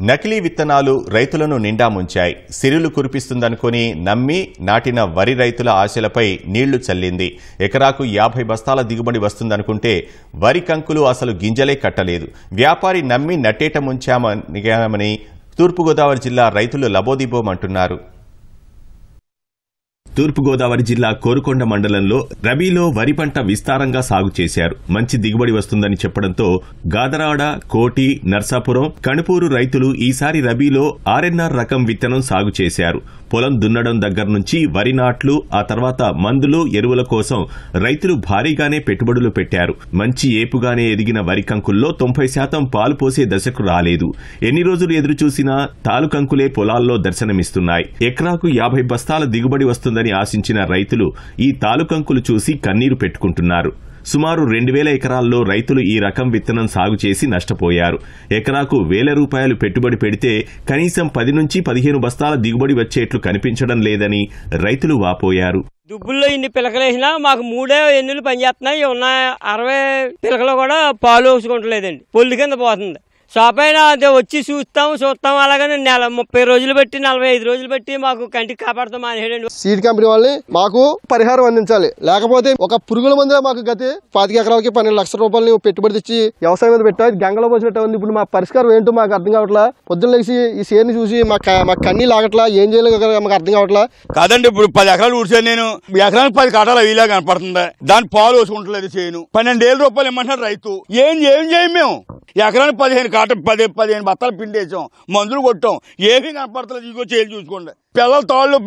నకిలీ విత్తనాలు రైతులను నిండా ముంచాయి. సిరులు కురిపిస్తుందనుకుని నమ్మి నాటిన వరి రైతుల ఆశలపై నీళ్లు చల్లింది. ఎకరాకు 50 బస్తాల దిగుబడి వస్తుందనుకుంటే వరి కంకులు అసలు గింజలే కట్టలేదు. వ్యాపారి నమ్మి నట్టేట ముంచామని తూర్పుగోదావరి జిల్లా రైతులు లబోదిబోమంటున్నారు. తూర్పుగోదావరి జిల్లా కోరుకొండ మండలంలో రబీలో వరి పంట విస్తారంగా సాగు చేశారు. మంచి దిగుబడి వస్తుందని చెప్పడంతో గాదరాడ, కోటి, నర్సాపురం, కణుపూరు రైతులు ఈసారి రబీలో ఆర్ఎన్ఆర్ రకం విత్తనం సాగు చేశారు. పొలం దున్నడం దగ్గర నుంచి వరి నాట్లు, ఆ తర్వాత మందులు, ఎరువుల కోసం రైతులు భారీగానే పెట్టుబడులు పెట్టారు. మంచి ఏపుగానే ఎదిగిన వరి కంకుల్లో 90% పాలు పోసే దశకు రాలేదు. ఎన్ని రోజులు ఎదురుచూసినా తాలుకంకులే పొలాల్లో దర్శనమిస్తున్నాయి. ఎకరాకు 50 బస్తాల దిగుబడి వస్తుందని ఆశించిన రైతులు ఈ తాలుకంకులు చూసి కన్నీరు పెట్టుకుంటున్నారు. సుమారు 2000 ఎకరాల్లో రైతులు ఈ రకం విత్తనం సాగు చేసి నష్టపోయారు. ఎకరాకు ₹1000 పెట్టుబడి పెడితే కనీసం 10 నుంచి 15 బస్తాల దిగుబడి వచ్చేట్లు కనిపించడం లేదని రైతులు వాపోయారు. దుబ్బుల్లో ఇన్ని పిలకలేసినా మాకు 3 ఎన్నులు పనిచేస్తున్నాయి. ఉన్న 60 పిలకలు కూడా పాలు వేసుకుంటలేదండి. పొల్లి కింద పోతుంది. షాప్ అయినా అదే వచ్చి చూస్తాం అలాగని 30 రోజులు బట్టి 45 రోజులు బట్టి మాకు కంటికి కాపాడుతాం అనేడండి. సీడ్ కంపెనీ వాళ్ళని మాకు పరిహారం అందించాలి. లేకపోతే ఒక పురుగుల మందులో మాకు గతి 25 ఎకరాలకి 12 లక్షల రూపాయలు పెట్టుబడి తెచ్చి వ్యవసాయం మీద పెట్టాలి. గంగలో పోసినట్టు ఉంది. ఇప్పుడు మా పరిష్కారం ఏంటో మాకు అర్థం కావట్లా. పొద్దున్న లేచి ఈ సేరుని చూసి మాకు కన్నీ లాగట్లా. ఏం చేయాలి మాకు అర్థం కావట్లా. కాదండి, ఇప్పుడు 10 ఎకరాలు ఊడ్చాను నేను. ఎకరానికి 10 కాటాలు వీలా కనపడుతుంది. దాని పాలు వేసుకుంటలేదు చేయను. ₹12,000 ఇమ్మంటున్నారు రైతు. ఏం చేయం మేము. ఎకరానికి 15 బత్తాలు పిండేసాం, మందులు కొట్టాం, ఏమీ కనపడతలేదు. ఇదిగో చేయాలి చూసుకోండి. పిల్లలు తాళ్ళు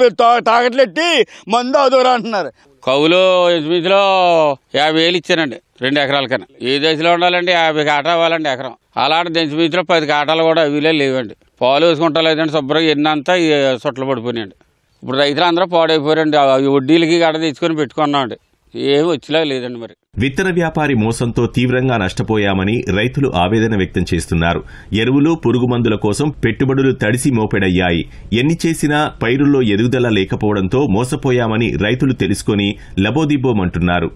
తాకట్లెట్టి మందు అదోరా అంటున్నారు. కౌలు ఎనిమిదిలో 50,000 ఇచ్చానండి 2 ఎకరాలకన్నా. ఏ దశలో ఉండాలండి 50 కాటా అవ్వాలండి ఎకరం. అలాంటి దెంచిమీతిలో 10 కాటాలు కూడా వీలే లేవండి. పాలు వేసుకుంటా లేదండి. శుభ్రంగా ఎన్నంతా సొట్లు పడిపోయినాయండి. ఇప్పుడు రైతులు అందరూ పాడైపోయారండి. వడ్డీలకి గడ తెచ్చుకొని పెట్టుకున్నామండి. ఏమి వచ్చేలా లేదండి. మరి విత్తన వ్యాపారి మోసంతో తీవ్రంగా నష్టపోయామని రైతులు ఆవేదన వ్యక్తం చేస్తున్నారు. ఎరువులు, పురుగు మందుల కోసం పెట్టుబడులు తడిసి మోపెడయ్యాయి. ఎన్ని చేసినా పైరుల్లో ఎదుగుదల లేకపోవడంతో మోసపోయామని రైతులు తెలుసుకుని లబోదిబోమంటున్నారు.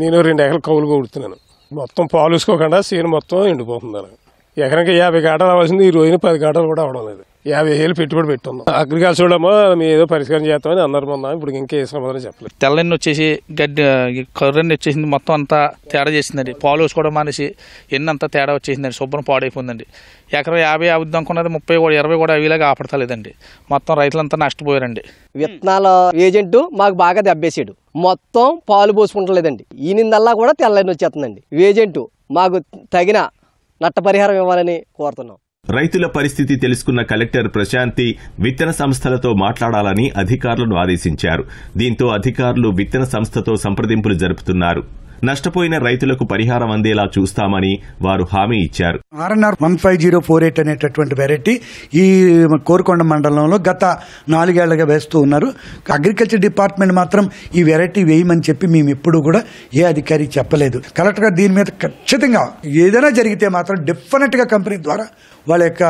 నేను 2 ఎకరాలు కౌలుగా ఉడుతున్నాను. మొత్తం పాలు వేసుకోకుండా సీన్ మొత్తం ఎండిపోతుంది. ఎకరానికి 50 కాటాలు అవ్వాల్సింది ఈ రోజున 10 కాటాలు కూడా అవడం లేదు. 50,000 పెట్టుబడి పెట్టున్నాం. అగ్రికల్చర్ ఏమో మేము ఏదో పరిష్కారం చేస్తామని అందరు ఉన్నాం. ఇప్పుడు ఇంకే సమాధానం చెప్పలేదు. తెల్లన్ని వచ్చేసి గడ్డి కర్రన్ని వచ్చేసింది. మొత్తం అంతా తేడా చేసిందండి. పాలు వేసుకోవడం మానేసి ఎన్నంతా తేడా వచ్చేసిందండి. శుభ్రం పాడైపోయిందండి. ఎకరం 50 అవుద్ది అనుకున్నది 30 కూడా 20 కూడా అవిలాగా ఆపడతలేదండి. మొత్తం రైతులంతా నష్టపోయారండి. విత్తనాల ఏజెంట్ మాకు బాగా దెబ్బేసాడు. మొత్తం పాలు పోసుకుంటలేదండి. ఈనిందల్లా కూడా తెల్లని వచ్చేస్తుందండి. ఏజెంట్ మాకు తగిన నష్టపరిహారం ఇవ్వాలని కోరుతున్నాం. రైతుల పరిస్థితి తెలుసుకున్న కలెక్టర్ ప్రశాంతి విత్తన సంస్థలతో మాట్లాడాలని అధికారులను ఆదేశించారు. దీంతో అధికారులు విత్తన సంస్థతో సంప్రదింపులు జరుపుతున్నారు. నష్టపోయిన రైతులకు పరిహారం అందేలా చూస్తామని వారు హామీ ఇచ్చారు. ఆర్ఎన్ఆర్ 15048 అనేటటువంటి వెరైటీ ఈ కోరుకొండ మండలంలో గత 4 ఏళ్లుగా వేస్తూ ఉన్నారు. అగ్రికల్చర్ డిపార్ట్మెంట్ మాత్రం ఈ వెరైటీ వేయమని చెప్పి మేము ఎప్పుడు కూడా ఏ అధికారి చెప్పలేదు. కలెక్టర్ గారు దీని మీద ఖచ్చితంగా ఏదైనా జరిగితే మాత్రం డెఫినెట్ గా కంపెనీ ద్వారా వాళ్ళ యొక్క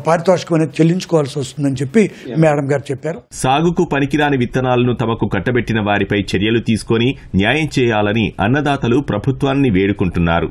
పారితోషికం అనేది చెల్లించుకోవాల్సి వస్తుందని చెప్పి మేడం గారు చెప్పారు. సాగుకు పనికిరాని విత్తనాలను తమకు కట్టబెట్టిన వారిపై చర్యలు తీసుకుని న్యాయం చేయాలని అన్నదాతలు ప్రభుత్వాన్ని వేడుకుంటున్నారు.